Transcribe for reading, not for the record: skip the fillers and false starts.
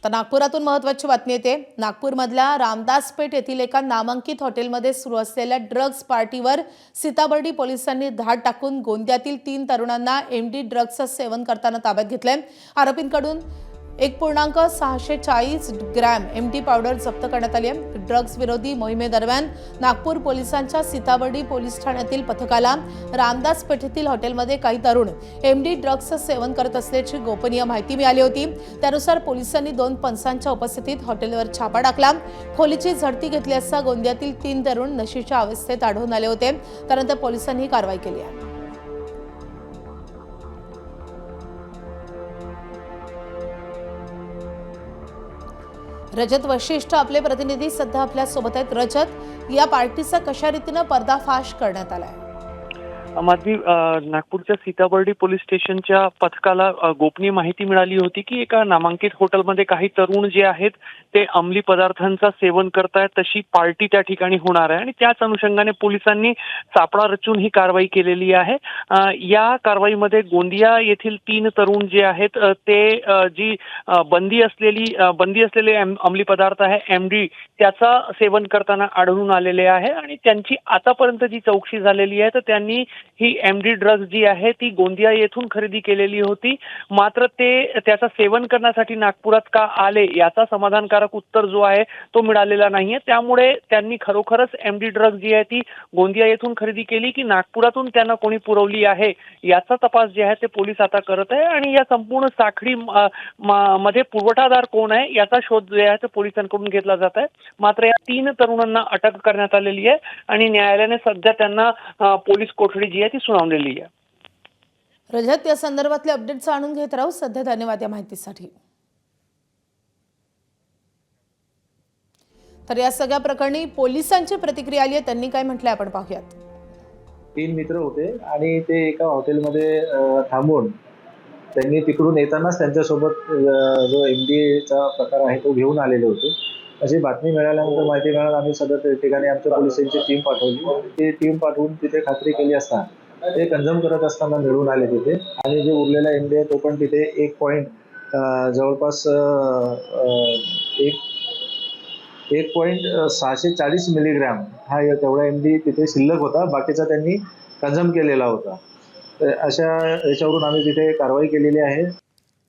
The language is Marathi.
तर नागपुरातून महत्त्वाची बातमी येते। नागपूरमधल्या रामदासपेठ येथील एका नामांकित हॉटेलमध्ये सुरू असलेल्या ड्रग्ज पार्टीवर सीताबर्डी पोलिसांनी धाड टाकून गोंदियातील 3 तरुणांना एमडी ड्रग्जचं सेवन करताना ताब्यात घेतले। आरोपींकडून 1.640 ग्रॅम एमडी पावडर जप्त करण्यात आली आहे। ड्रग्ज विरोधी मोहिमेदरम्यान नागपूर पोलिसांच्या सीताबर्डी पोलीस ठाण्यातील पथकाला रामदास पेठेतील हॉटेलमध्ये काही तरुण एमडी ड्रग्जचं सेवन करत असल्याची गोपनीय माहिती मिळाली होती। त्यानुसार पोलिसांनी 2 पंचांच्या उपस्थितीत हॉटेलवर छापा टाकला। खोलीची झडती घेतली असता गोंदियातील 3 तरुण नशेच्या अवस्थेत आढळून आले होते। त्यानंतर पोलिसांनी ही कारवाई केली आहे। रजत वशिष्ठ आपले प्रतिनिधी सध्या आपल्या सोबत आहेत। रजत, या पार्टीचा कशा रीतीने पर्दाफाश करण्यात आलाय? माधवी, नागपूरच्या सीताबर्डी पोलीस स्टेशनच्या पथकाला गोपनीय माहिती मिळाली होती की एका नामांकित हॉटेलमध्ये काही तरुण जे आहेत ते अंमली पदार्थांचा सेवन करतायत, तशी पार्टी त्या ठिकाणी होणार आहे आणि त्याच अनुषंगाने पोलिसांनी सापळा रचून ही कारवाई केलेली आहे। या कारवाईमध्ये गोंदिया येथील 3 तरुण जे आहेत ते जी बंदी असलेले अंमली पदार्थ आहे एमडी, त्याचा सेवन करताना आढळून आलेले आहे आणि त्यांची आतापर्यंत जी चौकशी झालेली आहे तर त्यांनी ही एमडी ड्रग्ज जी आहे ती गोंदिया येथून खरेदी केलेली होती। मात्र ते त्याचा सेवन करण्यासाठी नागपुरात का आले याचा समाधानकारक उत्तर जो आहे तो मिळालेला नाहीये। त्यामुळे त्यांनी खरोखरच एमडी ड्रग्ज जी आहे ती गोंदिया येथून खरेदी केली की नागपुरातून त्यांना कोणी पुरवली आहे याचा तपास जे आहे ते पोलीस आता करत आहे आणि या संपूर्ण साखळी मध्ये पुरवठादार कोण आहे याचा शोध जे आहे तो पोलिसांकडून घेतला जात आहे। मात्र या 3 तरुणांना अटक करण्यात आलेली आहे आणि न्यायालयाने सध्या त्यांना पोलीस कोठडी जी आहे ती सुनावलेली आहे। रजत, या संदर्भातले अपडेट्स जाणून घेत राहू। सध्या धन्यवाद या माहितीसाठी। तर या सगळ्या प्रकरणी पोलिसांची प्रतिक्रिया आली आहे, त्यांनी काय म्हटलंय आपण पाहूयात। 3 मित्र होते आणि ते एका हॉटेलमध्ये थांबून त्यांनी तिकडून येतानाच त्यांच्यासोबत जो एमडीचा प्रकार आहे तो घेऊन आलेले होते। अशी बातमी मिळाल्यानंतर माहिती मिळाली, आम्ही सध्या त्या ठिकाणी आमच्या पोलिसांची टीम पाठवली। ती टीम पाठवून तिथे खात्री केली असता ते कंझ्युम करत असताना मिळून आले तिथे आणि जे उरलेला एमडी आहे तो पण तिथे 1 पॉईंट जवळपास 1.640 मिलीग्रॅम हा तेवढा एमडी तिथे शिल्लक होता, बाकीचा त्यांनी कंझ्युम केलेला होता। तर अशा याच्यावरून आम्ही तिथे कारवाई केलेली आहे।